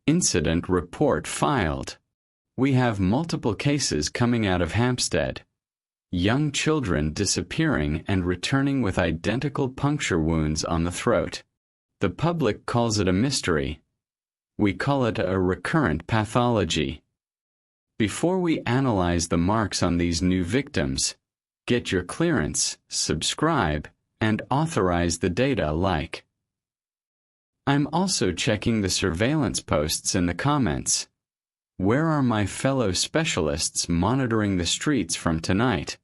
Incident report filed. We have multiple cases coming out of Hampstead. Young children disappearing and returning with identical puncture wounds on the throat. The public calls it a mystery. We call it a recurrent pathology. Before we analyze the marks on these new victims, get your clearance, subscribe, and authorize the data like. I'm also checking the surveillance posts in the comments. Where are my fellow specialists monitoring the streets from tonight?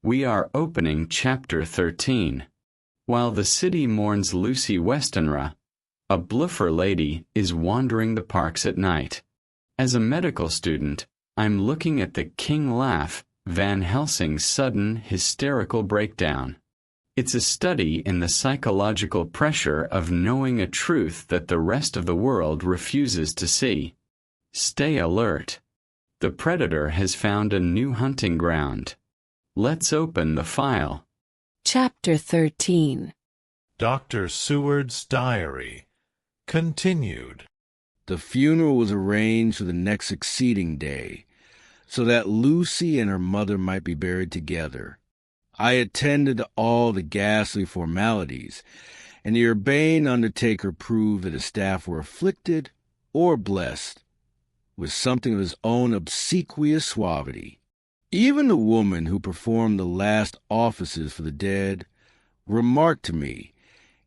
We are opening Chapter 13. While the city mourns Lucy Westenra, a Bloofer Lady is wandering the parks at night. As a medical student, I'm looking at the King Laugh, Van Helsing's sudden hysterical breakdown. It's a study in the psychological pressure of knowing a truth that the rest of the world refuses to see. Stay alert. The predator has found a new hunting ground. Let's open the file. Chapter 13. Dr. Seward's Diary. Continued. The funeral was arranged for the next succeeding day, so that Lucy and her mother might be buried together. I attended to all the ghastly formalities, and the urbane undertaker proved that his staff were afflicted or blessed with something of his own obsequious suavity. Even the woman who performed the last offices for the dead remarked to me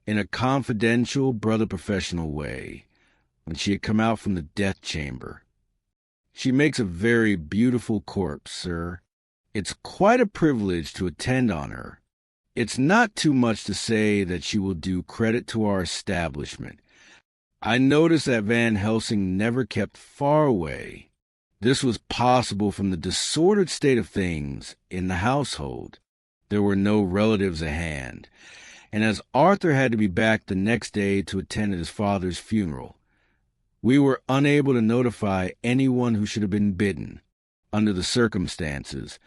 in a confidential, brother-professional way when she had come out from the death chamber. "She makes a very beautiful corpse, sir. It's quite a privilege to attend on her. It's not too much to say that she will do credit to our establishment. I noticed that Van Helsing never kept far away. This was possible from the disordered state of things in the household. There were no relatives at hand, and as Arthur had to be back the next day to attend his father's funeral, we were unable to notify anyone who should have been bidden. Under the circumstances,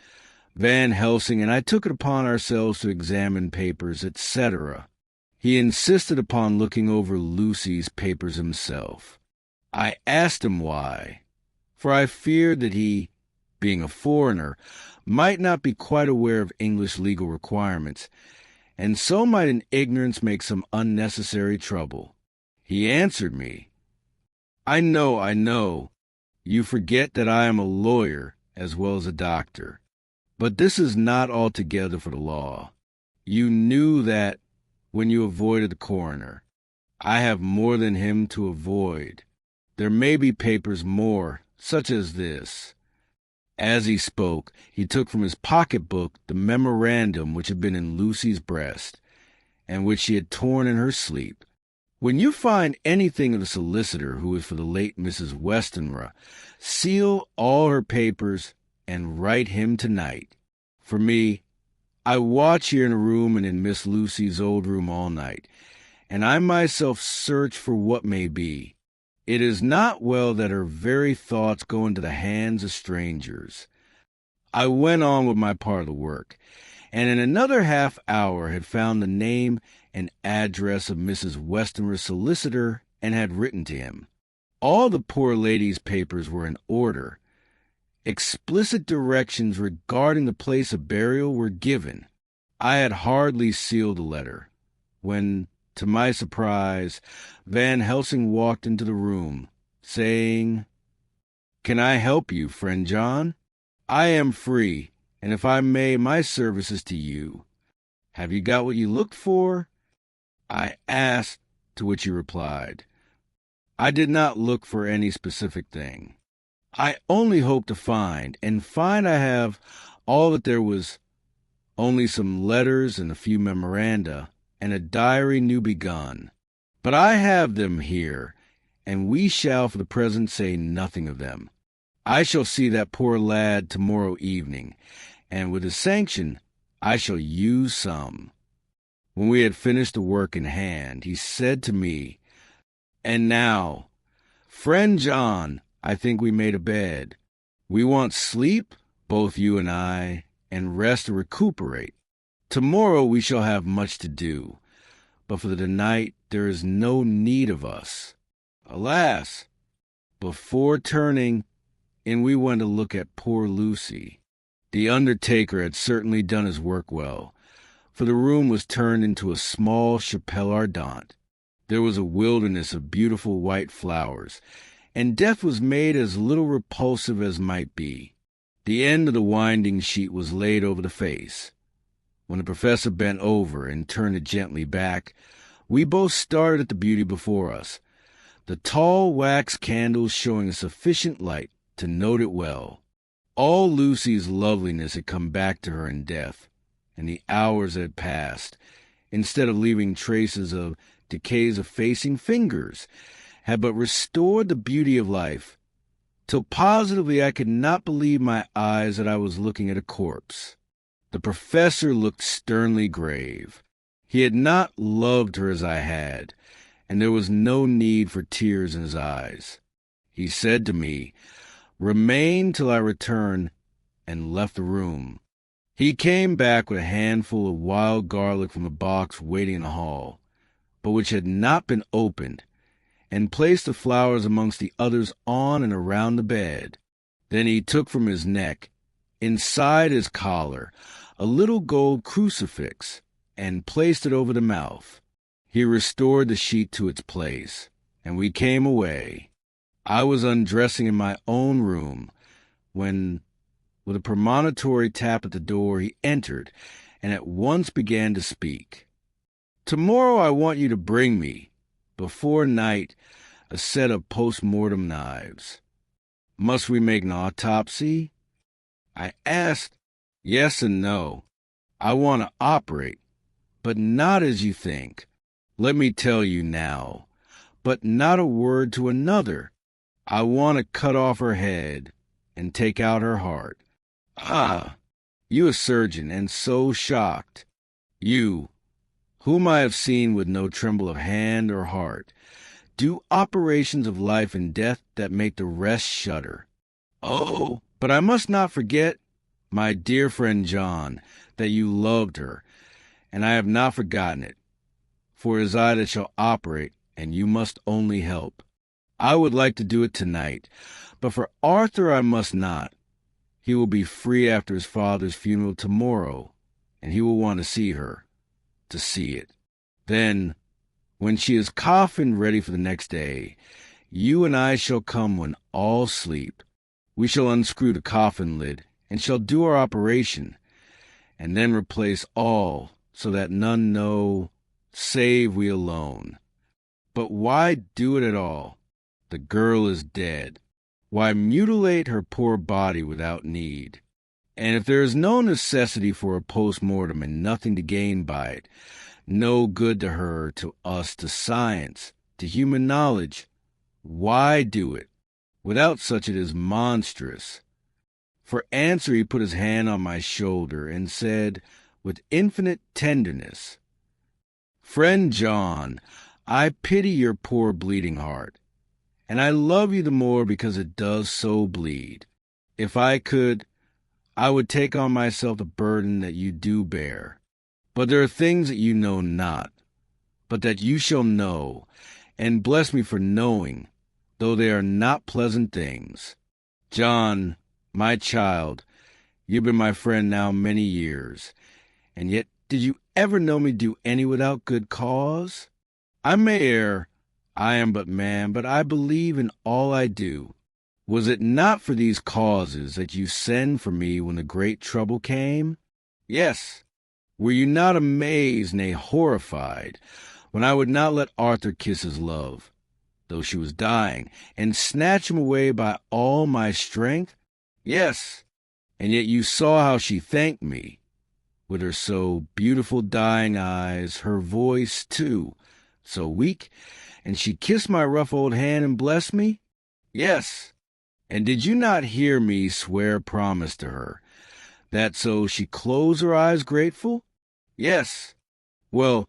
Van Helsing and I took it upon ourselves to examine papers, etc. He insisted upon looking over Lucy's papers himself. I asked him why, for I feared that he, being a foreigner, might not be quite aware of English legal requirements, and so might in ignorance make some unnecessary trouble. He answered me, I know. You forget that I am a lawyer as well as a doctor. But this is not altogether for the law. You knew that when you avoided the coroner. I have more than him to avoid. There may be papers more, such as this." As he spoke, he took from his pocketbook the memorandum which had been in Lucy's breast, and which she had torn in her sleep. "When you find anything of the solicitor who is for the late Mrs. Westenra, seal all her papers and write him tonight. For me, I watch here in a room and in Miss Lucy's old room all night, and I myself search for what may be. It is not well that her very thoughts go into the hands of strangers." I went on with my part of the work, and in another half hour had found the name and address of Mrs. Westenra's solicitor and had written to him. All the poor lady's papers were in order. Explicit directions regarding the place of burial were given. I had hardly sealed the letter when, to my surprise, Van Helsing walked into the room, saying, "Can I help you, friend John? I am free, and if I may, my services to you. Have you got what you looked for?" I asked, to which he replied, "I did not look for any specific thing. I only hope to find I have all that there was, only some letters and a few memoranda, and a diary new begun. But I have them here, and we shall for the present say nothing of them. I shall see that poor lad tomorrow evening, and with his sanction I shall use some." When we had finished the work in hand, he said to me, "And now, friend John, I think we made a bed. We want sleep, both you and I, and rest to recuperate. Tomorrow we shall have much to do, but for the night there is no need of us. Alas, Before turning, in we went to look at poor Lucy. The undertaker had certainly done his work well, for the room was turned into a small chapelle ardente. There was a wilderness of beautiful white flowers, and death was made as little repulsive as might be. The end of the winding sheet was laid over the face. When the professor bent over and turned it gently back, we both stared at the beauty before us, the tall wax candles showing a sufficient light to note it well. All Lucy's loveliness had come back to her in death, and the hours had passed, instead of leaving traces of decay's effacing fingers, had but restored the beauty of life, till positively I could not believe my eyes that I was looking at a corpse. The professor looked sternly grave. He had not loved her as I had, and there was no need for tears in his eyes. He said to me, "Remain till I return," and left the room. He came back with a handful of wild garlic from a box waiting in the hall, but which had not been opened, and placed the flowers amongst the others on and around the bed. Then he took from his neck, inside his collar, a little gold crucifix, and placed it over the mouth. He restored the sheet to its place, and we came away. I was undressing in my own room, when, with a premonitory tap at the door, he entered, and at once began to speak. "Tomorrow I want you to bring me, before night, a set of post-mortem knives." "Must we make an autopsy?" I asked. "Yes and no. I want to operate, but not as you think. Let me tell you now, but not a word to another. I want to cut off her head and take out her heart." "Ah, you a surgeon, and so shocked. You, whom I have seen with no tremble of hand or heart, do operations of life and death that make the rest shudder. Oh, but I must not forget, my dear friend John, that you loved her, and I have not forgotten it. For it is I that shall operate, and you must only help. I would like to do it tonight, but for Arthur I must not. He will be free after his father's funeral tomorrow, and he will want to see her, to see it. Then, when she is coffined ready for the next day, you and I shall come when all sleep. We shall unscrew the coffin lid, and shall do our operation, and then replace all, so that none know, save we alone. But why do it at all? The girl is dead. Why mutilate her poor body without need? And if there is no necessity for a post-mortem and nothing to gain by it, no good to her, to us, to science, to human knowledge, why do it? Without such it is monstrous." For answer he put his hand on my shoulder and said, with infinite tenderness, "Friend John, I pity your poor bleeding heart, and I love you the more because it does so bleed. If I could, I would take on myself the burden that you do bear. But there are things that you know not, but that you shall know, and bless me for knowing, though they are not pleasant things. John, my child, you've been my friend now many years, and yet did you ever know me do any without good cause? I may err, I am but man, but I believe in all I do. Was it not for these causes that you sent for me when the great trouble came? Yes. Were you not amazed, nay, horrified, when I would not let Arthur kiss his love, though she was dying, and snatch him away by all my strength? Yes. And yet you saw how she thanked me, with her so beautiful dying eyes, her voice, too, so weak, and she kissed my rough old hand and blessed me? Yes. And did you not hear me swear promise to her, that so she closed her eyes grateful? Yes. Well,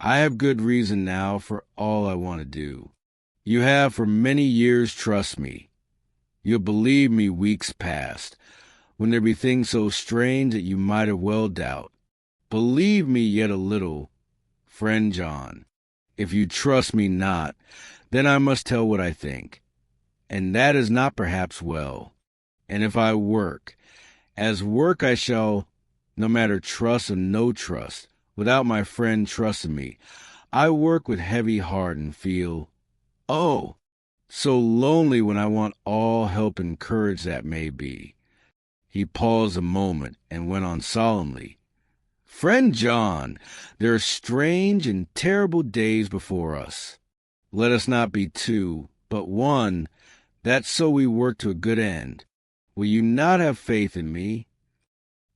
I have good reason now for all I want to do. You have for many years trust me. You'll believe me weeks past, when there be things so strange that you might have well doubt. Believe me yet a little, friend John. If you trust me not, then I must tell what I think. and that is not perhaps well. And if I work, as work I shall, no matter trust or no trust, without my friend trusting me, I work with heavy heart and feel, oh, so lonely when I want all help and courage that may be. He paused a moment and went on solemnly. Friend John, there are strange and terrible days before us. Let us not be two, but one, that so we work to a good end. Will you not have faith in me?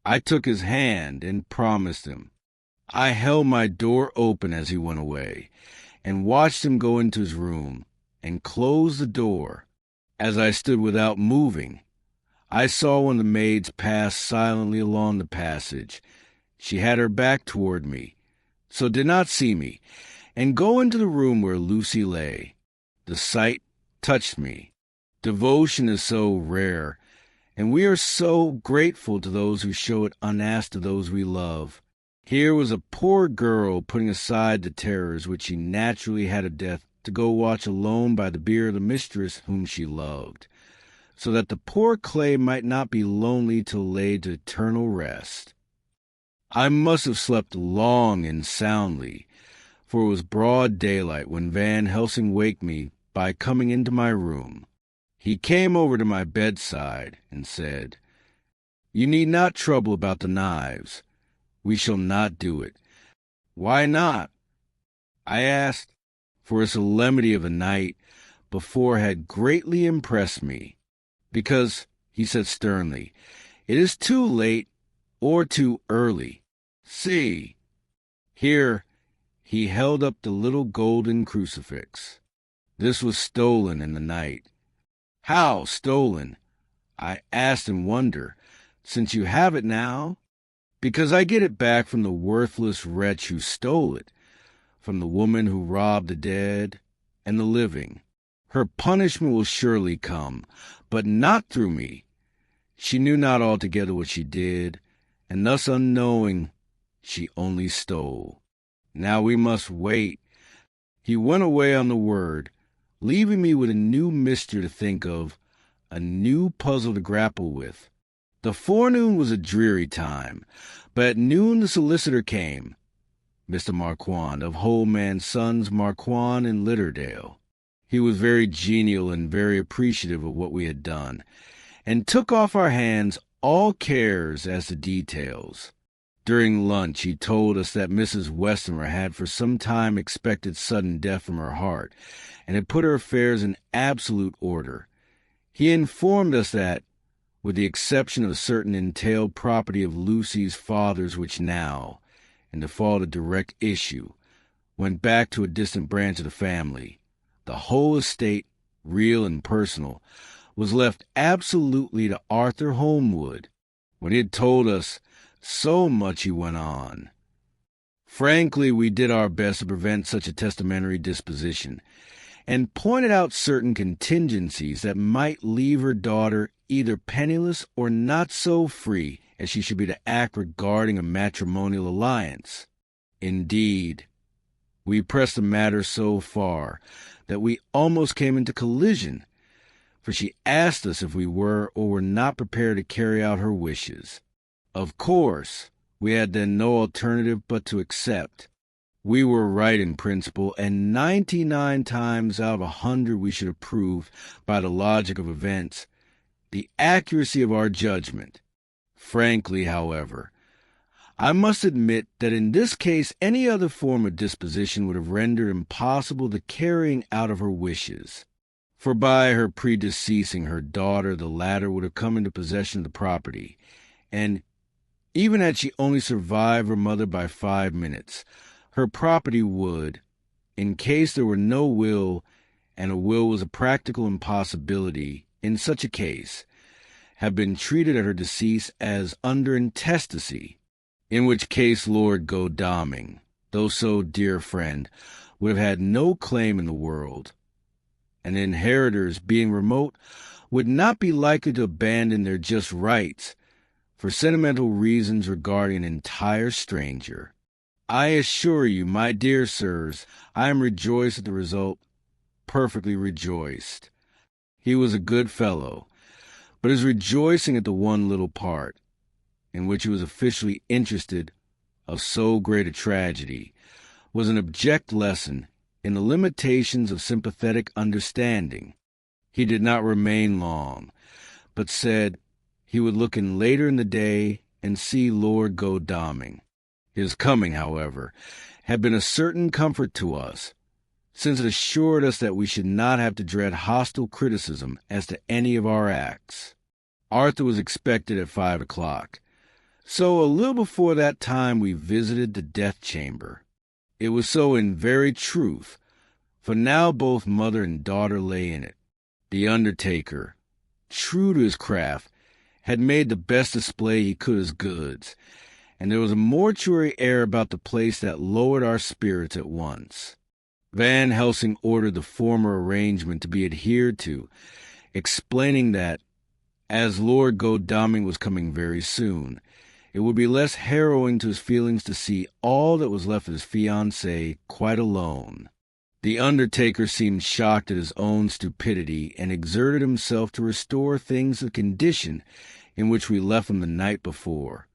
I took his hand and promised him. I held my door open as he went away, and watched him go into his room, and close the door. As I stood without moving, I saw one of the maids pass silently along the passage. She had her back toward me, so did not see me, and go into the room where Lucy lay. The sight touched me. Devotion is so rare, and we are so grateful to those who show it unasked to those we love. Here was a poor girl putting aside the terrors which she naturally had of death to go watch alone by the bier of the mistress whom she loved, so that the poor clay might not be lonely till laid to eternal rest. I must have slept long and soundly, for it was broad daylight when Van Helsing waked me by coming into my room. He came over to my bedside and said, "You need not trouble about the knives. We shall not do it." "Why not?" I asked, for the solemnity of the night before had greatly impressed me. "Because," he said sternly, "it is too late or too early. See." Here he held up the little golden crucifix. This was stolen in the night. "How stolen?" I asked in wonder, "since you have it now?" "Because I get it back from the worthless wretch who stole it, from the woman who robbed the dead and the living. Her punishment will surely come, but not through me. She knew not altogether what she did, and thus unknowing, she only stole. Now we must wait." He went away on the word, leaving me with a new mystery to think of, a new puzzle to grapple with. The forenoon was a dreary time, but at noon the solicitor came, Mr. Marquand, of Holman Sons, Marquand in Litterdale. He was very genial and very appreciative of what we had done, and took off our hands all cares as to details. During lunch he told us that Mrs. Westenra had for some time expected sudden death from her heart, and had put her affairs in absolute order. He informed us that, with the exception of a certain entailed property of Lucy's father's which now, in default of direct issue, went back to a distant branch of the family, the whole estate, real and personal, was left absolutely to Arthur Holmwood. When he had told us so much, he went on. Frankly, we did our best to prevent such a testamentary disposition, and pointed out certain contingencies that might leave her daughter either penniless or not so free as she should be to act regarding a matrimonial alliance. Indeed, we pressed the matter so far that we almost came into collision, for she asked us if we were or were not prepared to carry out her wishes. Of course, we had then no alternative but to accept. We were right in principle, and 99 times out of 100 we should approve, by the logic of events, the accuracy of our judgment. Frankly, however, I must admit that in this case any other form of disposition would have rendered impossible the carrying out of her wishes. For by her predeceasing her daughter, the latter would have come into possession of the property, and even had she only survived her mother by 5 minutes, her property would, in case there were no will, and a will was a practical impossibility in such a case, have been treated at her decease as under intestacy, in which case Lord Godalming, though so dear a friend, would have had no claim in the world, and inheritors, being remote, would not be likely to abandon their just rights for sentimental reasons regarding an entire stranger. I assure you, my dear sirs, I am rejoiced at the result, perfectly rejoiced. He was a good fellow, but his rejoicing at the one little part, in which he was officially interested, of so great a tragedy, was an abject lesson in the limitations of sympathetic understanding. He did not remain long, but said he would look in later in the day and see Lord Godalming. His coming, however, had been a certain comfort to us, since it assured us that we should not have to dread hostile criticism as to any of our acts. Arthur was expected at 5 o'clock, so a little before that time we visited the death chamber. It was so in very truth, for now both mother and daughter lay in it. The undertaker, true to his craft, had made the best display he could of his goods, and there was a mortuary air about the place that lowered our spirits at once. Van Helsing ordered the former arrangement to be adhered to, explaining that, as Lord Godalming was coming very soon, it would be less harrowing to his feelings to see all that was left of his fiancée quite alone. The undertaker seemed shocked at his own stupidity and exerted himself to restore things to the condition in which we left them the night before,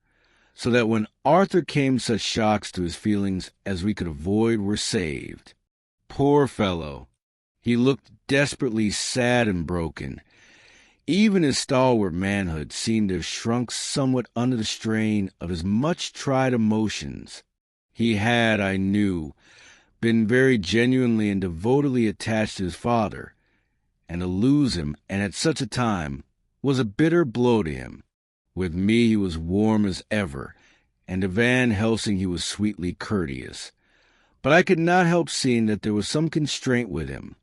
so that when Arthur came such shocks to his feelings as we could avoid were saved. Poor fellow! He looked desperately sad and broken. Even his stalwart manhood seemed to have shrunk somewhat under the strain of his much-tried emotions. He had, I knew, been very genuinely and devotedly attached to his father, and to lose him, and at such a time, was a bitter blow to him. With me he was warm as ever, and to Van Helsing he was sweetly courteous. But I could not help seeing that there was some constraint with him.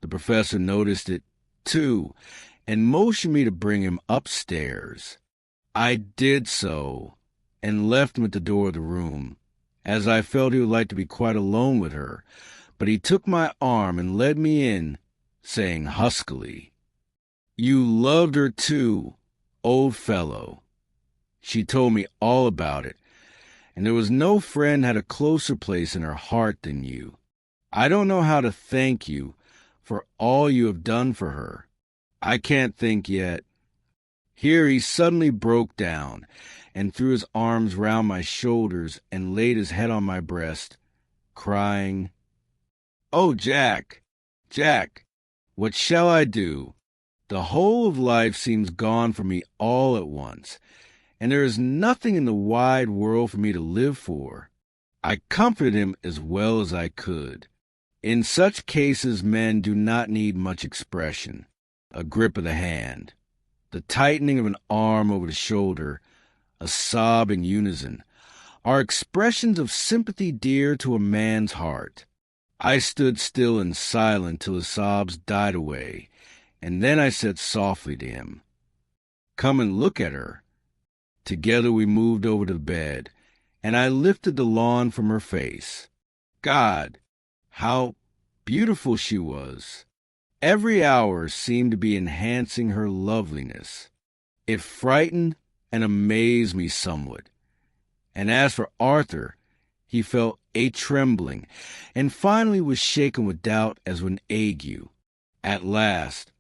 The professor noticed it, too, and motioned me to bring him upstairs. I did so, and left him at the door of the room, as I felt he would like to be quite alone with her, but he took my arm and led me in, saying huskily, "You loved her too, old fellow." She told me all about it, and there was no friend had a closer place in her heart than you. I don't know how to thank you for all you have done for her. I can't think yet." Here he suddenly broke down, and threw his arms round my shoulders and laid his head on my breast, crying, "Oh, Jack, Jack, what shall I do? The whole of life seems gone from me all at once, and there is nothing in the wide world for me to live for." I comforted him as well as I could. In such cases men do not need much expression. A grip of the hand, the tightening of an arm over the shoulder, a sob in unison, are expressions of sympathy dear to a man's heart. I stood still and silent till his sobs died away, and then I said softly to him, "Come and look at her." Together we moved over to the bed, and I lifted the lawn from her face. God, how beautiful she was! Every hour seemed to be enhancing her loveliness. It frightened and amazed me somewhat. And as for Arthur, he felt a trembling, and finally was shaken with doubt as with an ague. At last,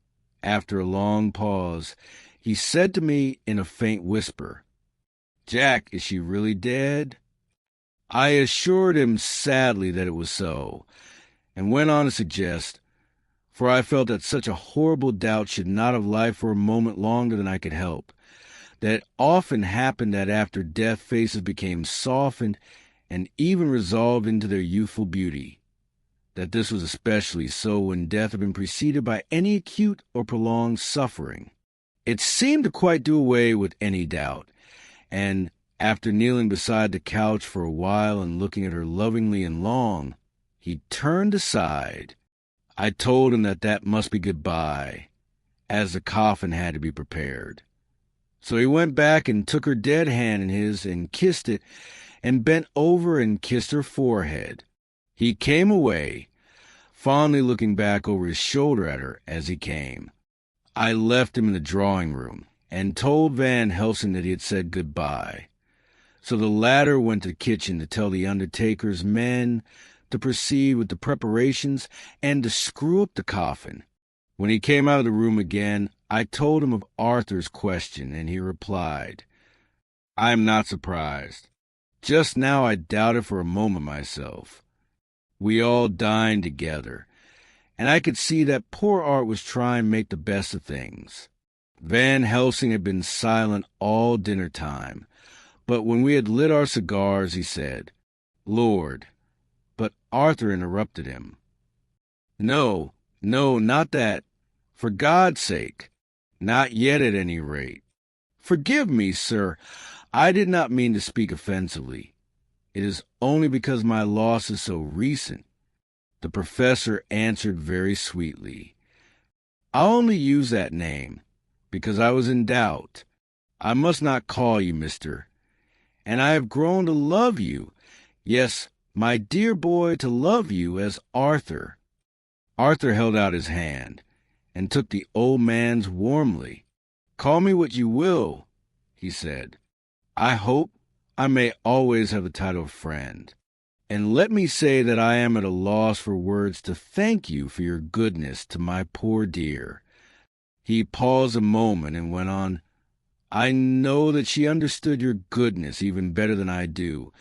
after a long pause, he said to me in a faint whisper, "Jack, is she really dead?" I assured him sadly that it was so, and went on to suggest, for I felt that such a horrible doubt should not have lied for a moment longer than I could help, that it often happened that after death faces became softened and even resolved into their youthful beauty, that this was especially so when death had been preceded by any acute or prolonged suffering. It seemed to quite do away with any doubt, and after kneeling beside the couch for a while and looking at her lovingly and long, he turned aside. I told him that must be goodbye, as the coffin had to be prepared. So he went back and took her dead hand in his and kissed it, and bent over and kissed her forehead. He came away, fondly looking back over his shoulder at her as he came. I left him in the drawing-room, and told Van Helsing that he had said goodbye. So the latter went to the kitchen to tell the undertaker's men to proceed with the preparations and to screw up the coffin. When he came out of the room again, I told him of Arthur's question, and he replied, "I am not surprised. Just now I doubted for a moment myself. We all dined together, and I could see that poor Art was trying to make the best of things. Van Helsing had been silent all dinner time, but when we had lit our cigars, he said, 'Lord,' but Arthur interrupted him. 'No, not that. For God's sake. Not yet at any rate. Forgive me, sir. I did not mean to speak offensively. It is only because my loss is so recent.' The professor answered very sweetly, 'I'll only use that name because I was in doubt. I must not call you Mr. And I have grown to love you, yes, my dear boy, to love you as Arthur.' Arthur held out his hand and took the old man's warmly. 'Call me what you will,' he said. 'I hope I may always have the title of friend. And let me say that I am at a loss for words to thank you for your goodness to my poor dear.' He paused a moment and went on, 'I know that she understood your goodness even better than I do,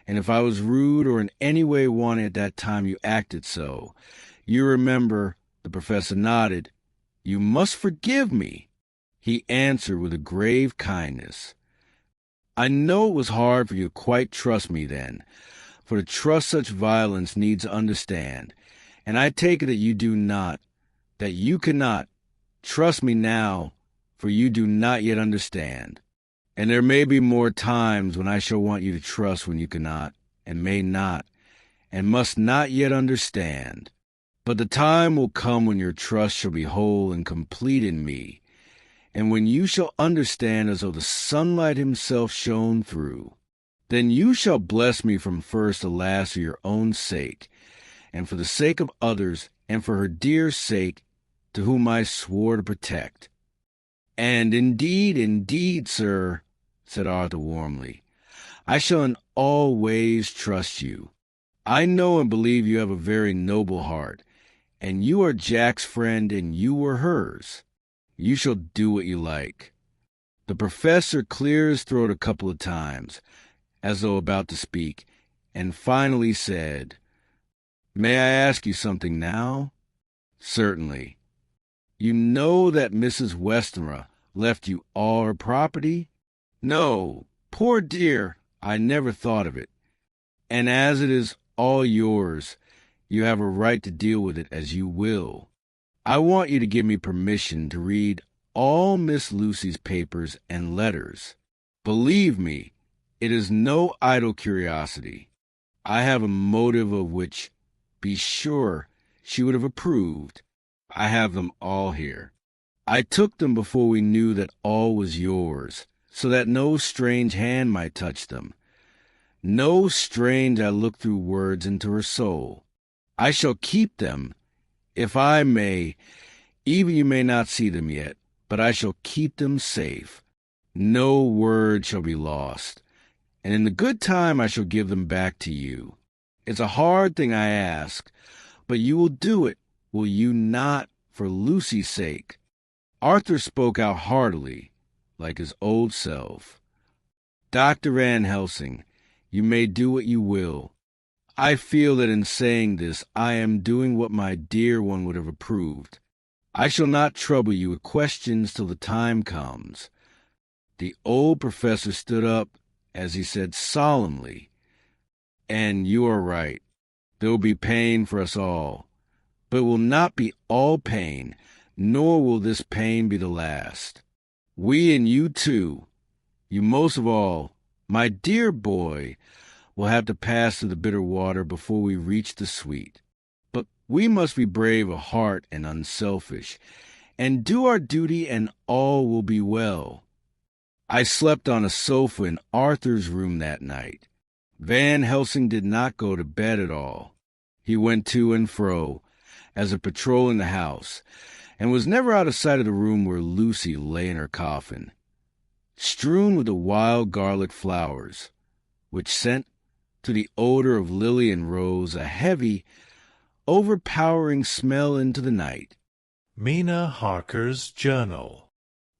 and if I was rude or in any way wanting at that time you acted so. You remember,' the professor nodded, 'you must forgive me.' He answered with a grave kindness, 'I know it was hard for you to quite trust me then, for to trust such violence needs to understand, and I take it that you do not, that you cannot. Trust me now, for you do not yet understand. And there may be more times when I shall want you to trust when you cannot, and may not, and must not yet understand. But the time will come when your trust shall be whole and complete in me, and when you shall understand as though the sunlight himself shone through. Then you shall bless me from first to last for your own sake, and for the sake of others, and for her dear sake, to whom I swore to protect.' 'And indeed, sir,' said Arthur warmly, 'I shall in all ways trust you. I know and believe you have a very noble heart, and you are Jack's friend and you were hers. You shall do what you like.' The professor cleared his throat a couple of times, as though about to speak, and finally said, 'May I ask you something now?' 'Certainly.' 'You know that Mrs. Westenra left you all her property?' 'No, poor dear, I never thought of it. And as it is all yours, you have a right to deal with it as you will. I want you to give me permission to read all Miss Lucy's papers and letters. Believe me, it is no idle curiosity. I have a motive of which, be sure, she would have approved. I have them all here. I took them before we knew that all was yours, so that no strange hand might touch them. No strange I look through words into her soul. I shall keep them, if I may, even you may not see them yet, but I shall keep them safe. No word shall be lost, and in the good time I shall give them back to you. It's a hard thing I ask, but you will do it, will you not, for Lucy's sake?' Arthur spoke out heartily, like his old self. 'Dr. Van Helsing, you may do what you will. I feel that in saying this I am doing what my dear one would have approved. I shall not trouble you with questions till the time comes.' The old professor stood up as he said solemnly, 'And you are right. There will be pain for us all. But it will not be all pain, nor will this pain be the last. We and you too, you most of all, my dear boy, will have to pass through the bitter water before we reach the sweet. But we must be brave of heart and unselfish, and do our duty, and all will be well.' I slept on a sofa in Arthur's room that night. Van Helsing did not go to bed at all. He went to and fro, as a patrolling the house, and was never out of sight of the room where Lucy lay in her coffin, strewn with the wild garlic flowers, which sent to the odor of lily and rose a heavy, overpowering smell into the night. Mina Harker's journal.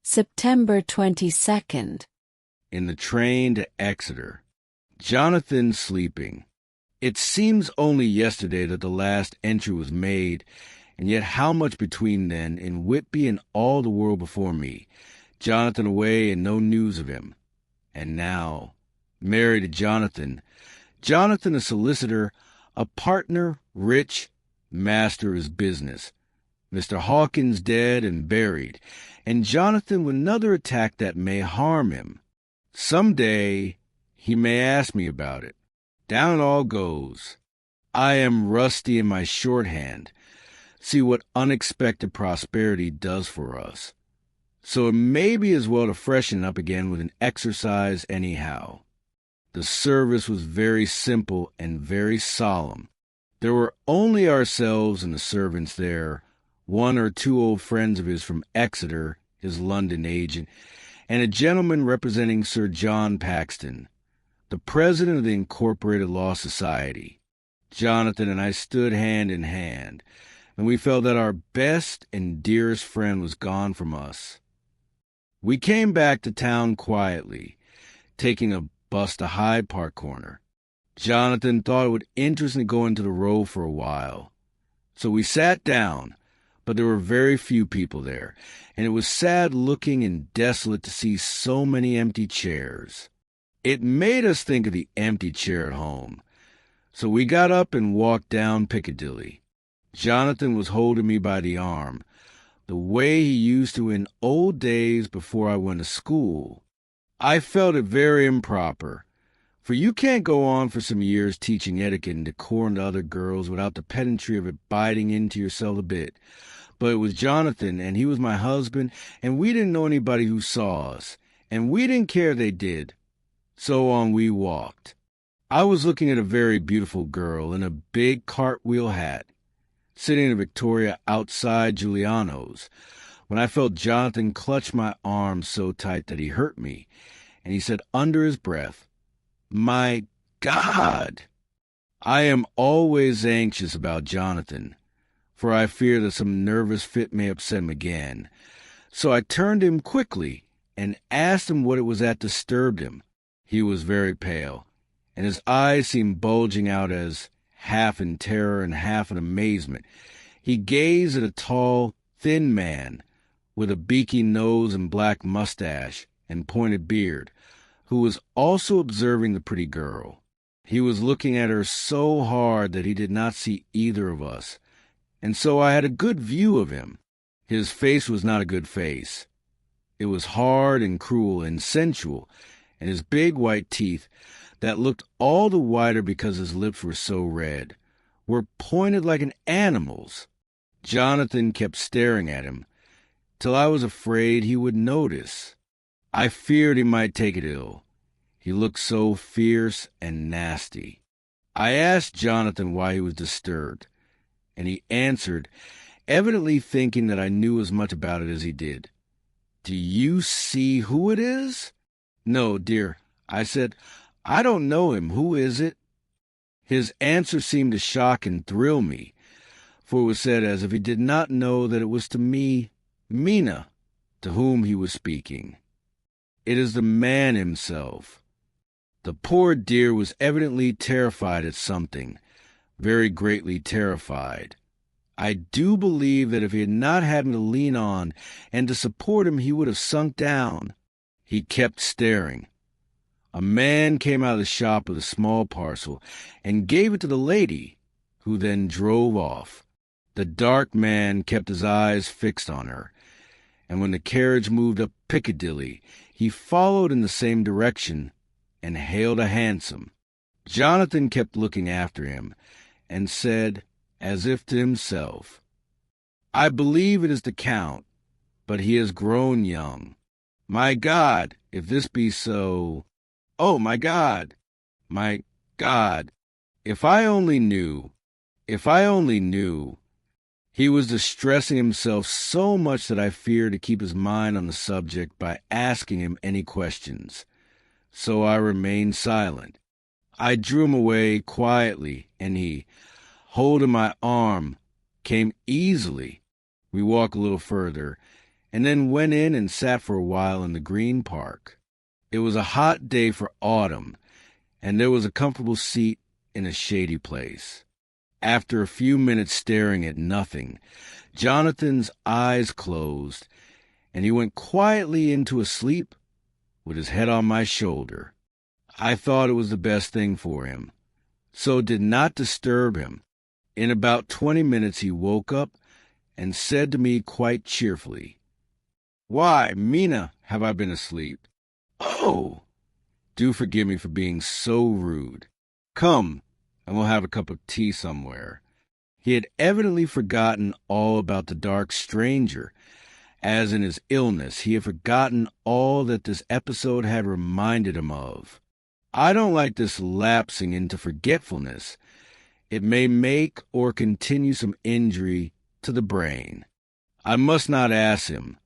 September 22nd. In the train to Exeter. Jonathan sleeping. It seems only yesterday that the last entry was made, and yet how much between then, in Whitby and all the world before me. Jonathan away and no news of him. And now, married to Jonathan. Jonathan a solicitor, a partner, rich, master of his business. Mr. Hawkins dead and buried, and Jonathan with another attack that may harm him. Some day he may ask me about it. Down it all goes. I am rusty in my shorthand. See what unexpected prosperity does for us. So it may be as well to freshen up again with an exercise anyhow. The service was very simple and very solemn. There were only ourselves and the servants there, one or two old friends of his from Exeter, his London agent, and a gentleman representing Sir John Paxton, the president of the Incorporated Law Society. Jonathan and I stood hand in hand, and we felt that our best and dearest friend was gone from us. We came back to town quietly, taking a bus to Hyde Park Corner. Jonathan thought it would interest me to go into the Row for a while. So we sat down, but there were very few people there, and it was sad looking and desolate to see so many empty chairs. It made us think of the empty chair at home. So we got up and walked down Piccadilly. Jonathan was holding me by the arm, the way he used to in old days before I went to school. I felt it very improper, for you can't go on for some years teaching etiquette and decorum to other girls without the pedantry of it biting into yourself a bit. But it was Jonathan, and he was my husband, and we didn't know anybody who saw us, and we didn't care they did. So on we walked. I was looking at a very beautiful girl in a big cartwheel hat, sitting in a Victoria outside Giuliano's, when I felt Jonathan clutch my arm so tight that he hurt me, and he said under his breath, "My God!" I am always anxious about Jonathan, for I fear that some nervous fit may upset him again. So I turned to him quickly and asked him what it was that disturbed him. He was very pale, and his eyes seemed bulging out as, half in terror and half in amazement, he gazed at a tall, thin man with a beaky nose and black mustache and pointed beard, who was also observing the pretty girl. He was looking at her so hard that he did not see either of us, and so I had a good view of him. His face was not a good face. It was hard and cruel and sensual, and his big white teeth, that looked all the whiter because his lips were so red, were pointed like an animal's. Jonathan kept staring at him, till I was afraid he would notice. I feared he might take it ill. He looked so fierce and nasty. I asked Jonathan why he was disturbed, and he answered, evidently thinking that I knew as much about it as he did. "Do you see who it is?" "No, dear," I said. "I don't know him. Who is it?" His answer seemed to shock and thrill me, for it was said as if he did not know that it was to me, Mina, to whom he was speaking. It is the man himself. The poor dear was evidently terrified at something, very greatly terrified. I do believe that if he had not had me to lean on and to support him, he would have sunk down. He kept staring. A man came out of the shop with a small parcel and gave it to the lady, who then drove off. The dark man kept his eyes fixed on her, and when the carriage moved up Piccadilly, he followed in the same direction and hailed a hansom. Jonathan kept looking after him and said, as if to himself, "I believe it is the Count, but he has grown young. My God, if this be so... Oh, my God! My God! If I only knew! If I only knew!" He was distressing himself so much that I feared to keep his mind on the subject by asking him any questions. So I remained silent. I drew him away quietly, and he, holding my arm, came easily, We walked a little further, and then went in and sat for a while in the Green Park. It was a hot day for autumn, and there was a comfortable seat in a shady place. After a few minutes staring at nothing, Jonathan's eyes closed, and he went quietly into a sleep with his head on my shoulder. I thought it was the best thing for him, so did not disturb him. In about 20 minutes he woke up and said to me quite cheerfully, "Why, Mina, have I been asleep? Oh, do forgive me for being so rude. Come, and we'll have a cup of tea somewhere." He had evidently forgotten all about the dark stranger, as in his illness he had forgotten all that this episode had reminded him of. I don't like this lapsing into forgetfulness. It may make or continue some injury to the brain. I must not ask him,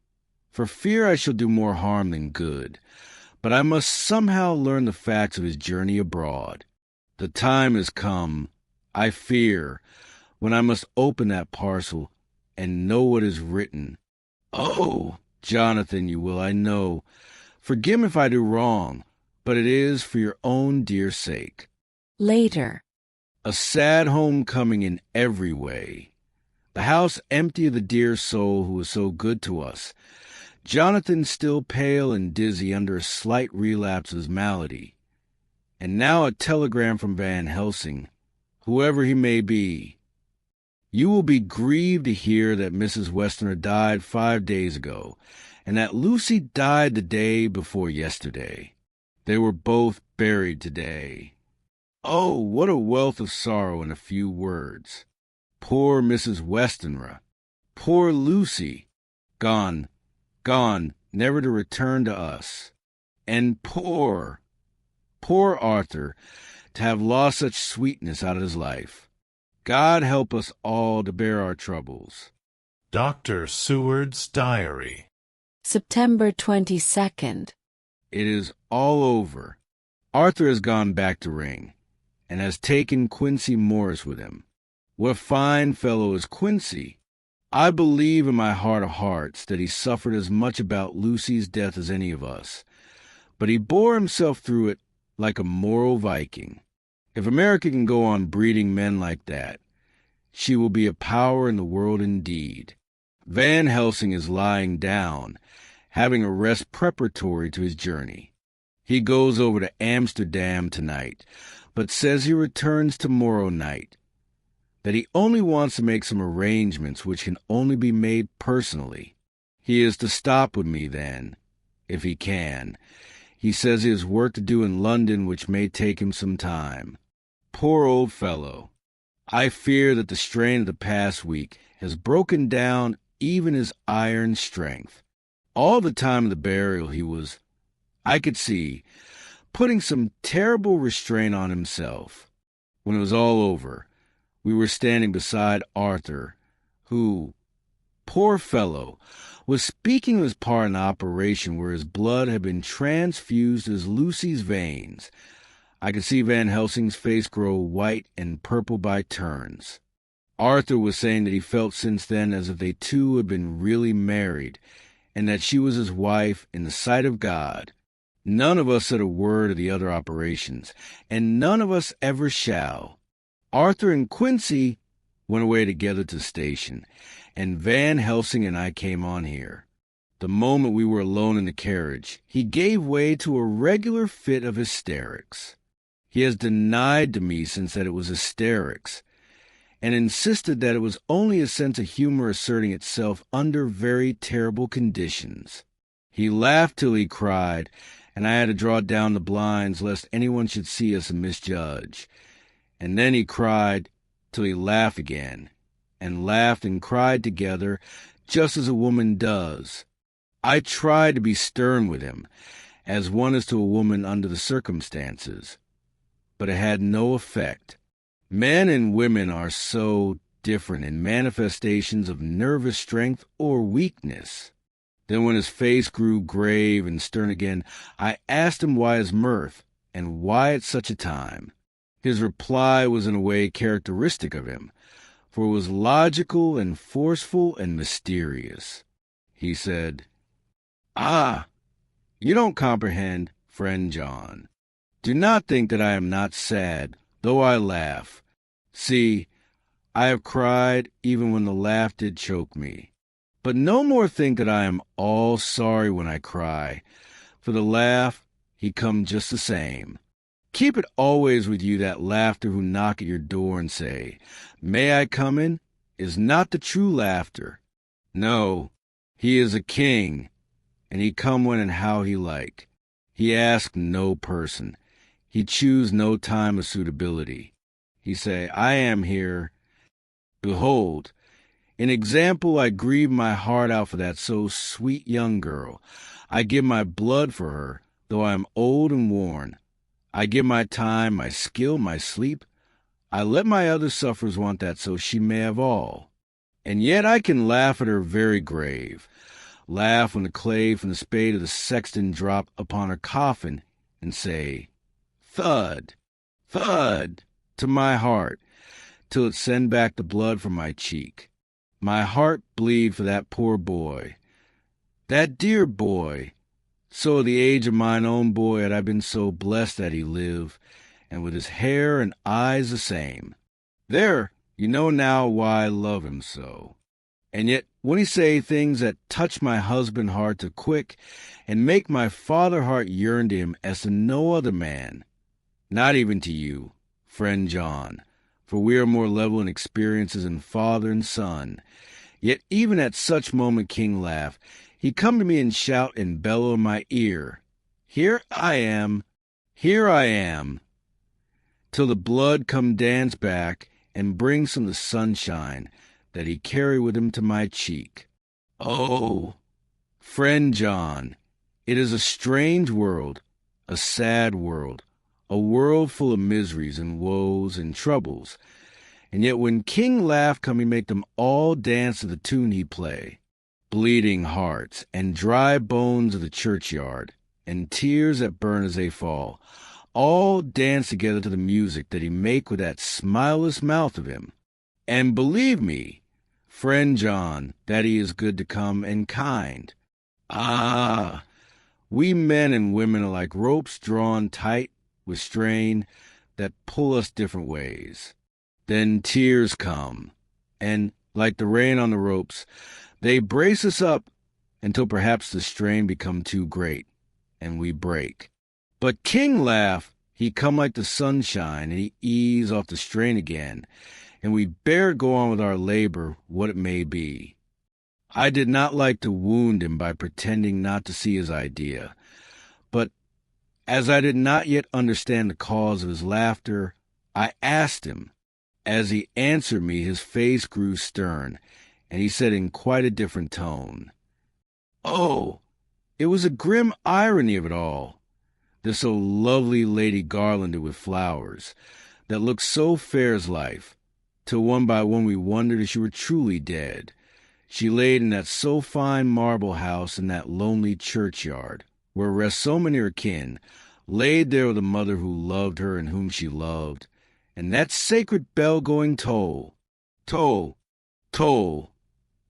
for fear I shall do more harm than good, but I must somehow learn the facts of his journey abroad. The time has come, I fear, when I must open that parcel and know what is written. Oh, Jonathan, you will, I know. Forgive me if I do wrong, but it is for your own dear sake. Later. A sad homecoming in every way. The house empty of the dear soul who was so good to us. Jonathan still pale and dizzy under a slight relapse of his malady. And now a telegram from Van Helsing, whoever he may be. "You will be grieved to hear that Mrs. Westerner died 5 days ago, and that Lucy died the day before yesterday. They were both buried today." Oh, what a wealth of sorrow in a few words. Poor Mrs. Westenra. Poor Lucy. Gone, never to return to us. And poor Arthur, to have lost such sweetness out of his life. God help us all to bear our troubles. Dr. Seward's Diary. September 22nd. It is all over. Arthur has gone back to Ring, and has taken Quincy Morris with him. What a fine fellow is Quincy! I believe in my heart of hearts that he suffered as much about Lucy's death as any of us, but he bore himself through it like a moral Viking. If America can go on breeding men like that, she will be a power in the world indeed. Van Helsing is lying down, having a rest preparatory to his journey. He goes over to Amsterdam tonight, but says he returns tomorrow night, that he only wants to make some arrangements which can only be made personally. He is to stop with me then, if he can. He says he has work to do in London which may take him some time. Poor old fellow. I fear that the strain of the past week has broken down even his iron strength. All the time of the burial he was, I could see, putting some terrible restraint on himself. When it was all over, we were standing beside Arthur, who, poor fellow, was speaking of his part in the operation where his blood had been transfused as Lucy's veins. I could see Van Helsing's face grow white and purple by turns. Arthur was saying that he felt since then as if they two had been really married, and that she was his wife in the sight of God. None of us said a word of the other operations, and none of us ever shall. Arthur and Quincy went away together to the station, and Van Helsing and I came on here. The moment we were alone in the carriage, he gave way to a regular fit of hysterics. He has denied to me since that it was hysterics, and insisted that it was only a sense of humor asserting itself under very terrible conditions. He laughed till he cried, and I had to draw down the blinds lest anyone should see us and misjudge. And then he cried till he laughed again, and laughed and cried together, just as a woman does. I tried to be stern with him, as one is to a woman under the circumstances, but it had no effect. Men and women are so different in manifestations of nervous strength or weakness. Then when his face grew grave and stern again, I asked him why his mirth, and why at such a time. His reply was in a way characteristic of him, for it was logical and forceful and mysterious. He said, "Ah, you don't comprehend, friend John. Do not think that I am not sad, though I laugh. See, I have cried even when the laugh did choke me. But no more think that I am all sorry when I cry, for the laugh, he come just the same. Keep it always with you that laughter who knock at your door and say, 'May I come in?' is not the true laughter. No, he is a king, and he come when and how he like. He ask no person. He choose no time of suitability. He say, 'I am here.' Behold, in example, I grieve my heart out for that so sweet young girl. I give my blood for her, though I am old and worn. I give my time, my skill, my sleep. I let my other sufferers want that so she may have all. And yet I can laugh at her very grave. Laugh when the clay from the spade of the sexton drop upon her coffin, and say, thud, thud, to my heart, till it send back the blood from my cheek. My heart bleed for that poor boy, that dear boy. So at the age of mine own boy had I been so blessed that he live, and with his hair and eyes the same. There, you know now why I love him so. And yet, when he say things that touch my husband heart to quick, and make my father heart yearn to him as to no other man, not even to you, friend John, for we are more level in experiences than father and son. Yet even at such moment King laugh, he come to me and shout and bellow in my ear, 'Here I am, here I am,' till the blood come dance back and bring some of the sunshine that he carry with him to my cheek. Oh, friend John, it is a strange world, a sad world, a world full of miseries and woes and troubles. And yet when King laugh come he make them all dance to the tune he play. Bleeding hearts and dry bones of the churchyard and tears that burn as they fall, all dance together to the music that he make with that smileless mouth of him. And believe me, friend John, that he is good to come and kind. Ah, we men and women are like ropes drawn tight with strain that pull us different ways. Then tears come, and, like the rain on the ropes, they brace us up until perhaps the strain become too great, and we break. But King laugh, he come like the sunshine, and he ease off the strain again, and we bear go on with our labor, what it may be. I did not like to wound him by pretending not to see his idea, but as I did not yet understand the cause of his laughter, I asked him. As he answered me, his face grew stern, and he said in quite a different tone, "Oh, it was a grim irony of it all, this so lovely lady garlanded with flowers, that looked so fair as life, till one by one we wondered if she were truly dead. She laid in that so fine marble house in that lonely churchyard, where rest so many her kin, laid there with a mother who loved her and whom she loved, and that sacred bell going toll, toll, toll,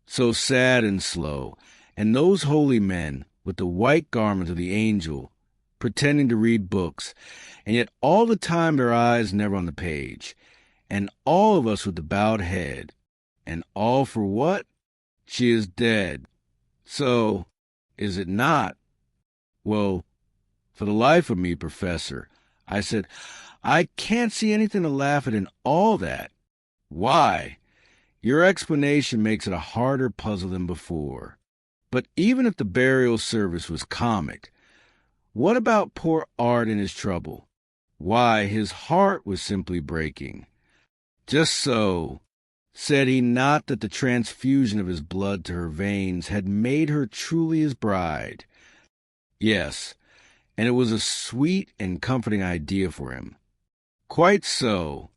so sad and slow, and those holy men, with the white garment of the angel, pretending to read books, and yet all the time their eyes never on the page, and all of us with the bowed head, and all for what? She is dead. So, is it not? Well, for the life of me, Professor, I said, I can't see anything to laugh at in all that. Why? Your explanation makes it a harder puzzle than before. But even if the burial service was comic, what about poor Art and his trouble? Why, his heart was simply breaking. Just so. Said he not that the transfusion of his blood to her veins had made her truly his bride? Yes, and it was a sweet and comforting idea for him. Quite so,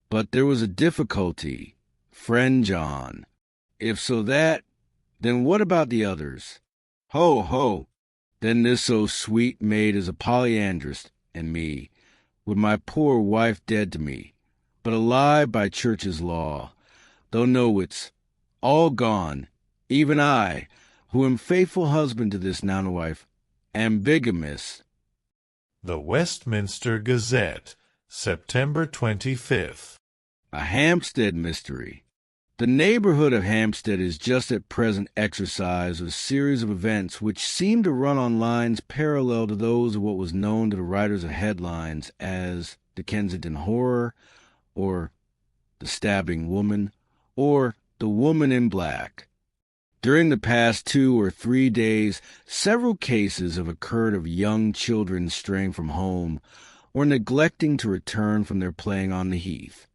but there was a difficulty, friend John. If so that, then what about the others? Ho, ho, then this so sweet maid is a polyandrist, and me, with my poor wife dead to me, but alive by church's law, though no, it's all gone. Even I, who am faithful husband to this now wife, am bigamous. The Westminster Gazette, September 25th. A Hampstead mystery. The neighborhood of Hampstead is just at present exercised with a series of events which seem to run on lines parallel to those of what was known to the writers of headlines as the Kensington Horror, or the Stabbing Woman, or the Woman in Black. During the past 2 or 3 days, several cases have occurred of young children straying from home or neglecting to return from their playing on the heath.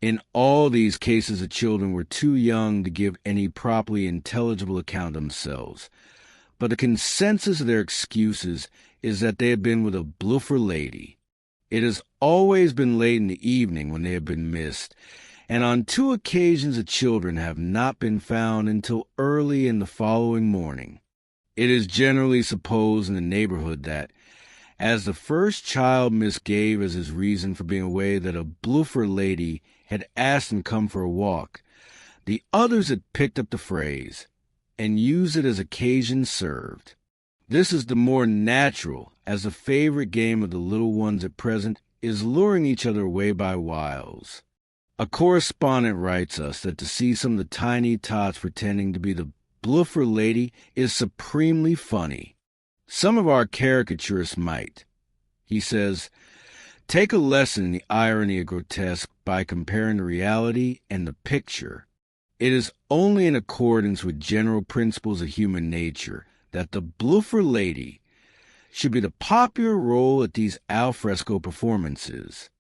In all these cases, the children were too young to give any properly intelligible account of themselves, but the consensus of their excuses is that they had been with a Bloofer Lady. It has always been late in the evening when they have been missed, and on 2 occasions the children have not been found until early in the following morning. It is generally supposed in the neighborhood that, as the first child misgave as his reason for being away that a Bloofer Lady had asked him to come for a walk, the others had picked up the phrase and used it as occasion served. This is the more natural, as the favorite game of the little ones at present is luring each other away by wiles. A correspondent writes us that to see some of the tiny tots pretending to be the Bloofer Lady is supremely funny. Some of our caricaturists might, he says, take a lesson in the irony of grotesque by comparing the reality and the picture. It is only in accordance with general principles of human nature that the Bloofer Lady should be the popular role at these alfresco performances.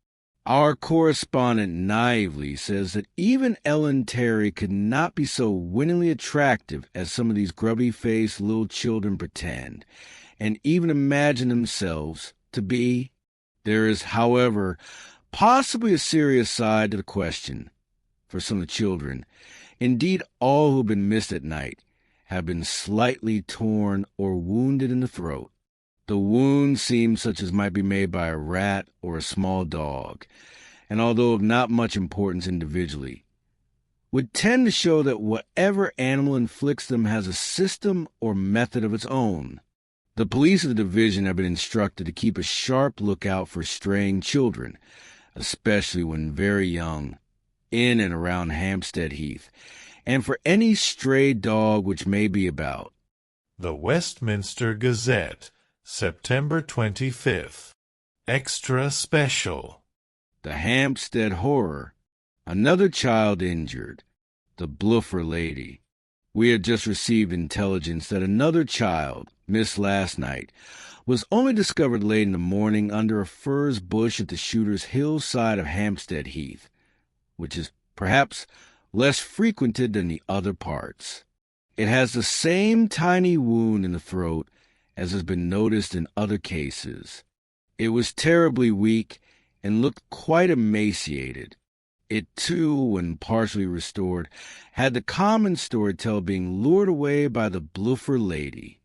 Our correspondent naively says that even Ellen Terry could not be so winningly attractive as some of these grubby-faced little children pretend, and even imagine themselves to be. There is, however, possibly a serious side to the question. For some of the children, indeed all who have been missed at night, have been slightly torn or wounded in the throat. The wound seems such as might be made by a rat or a small dog, and although of not much importance individually, would tend to show that whatever animal inflicts them has a system or method of its own. The police of the division have been instructed to keep a sharp lookout for straying children, especially when very young, in and around Hampstead Heath, and for any stray dog which may be about. The Westminster Gazette, September 25th. Extra Special. The Hampstead Horror. Another child injured. The Bloofer Lady. We had just received intelligence that another child, missed last night, was only discovered late in the morning under a furze bush at the Shooter's Hill side of Hampstead Heath, which is perhaps less frequented than the other parts. It has the same tiny wound in the throat as has been noticed in other cases. It was terribly weak and looked quite emaciated. It, too, when partially restored, had the common storyteller being lured away by the Bloofer Lady.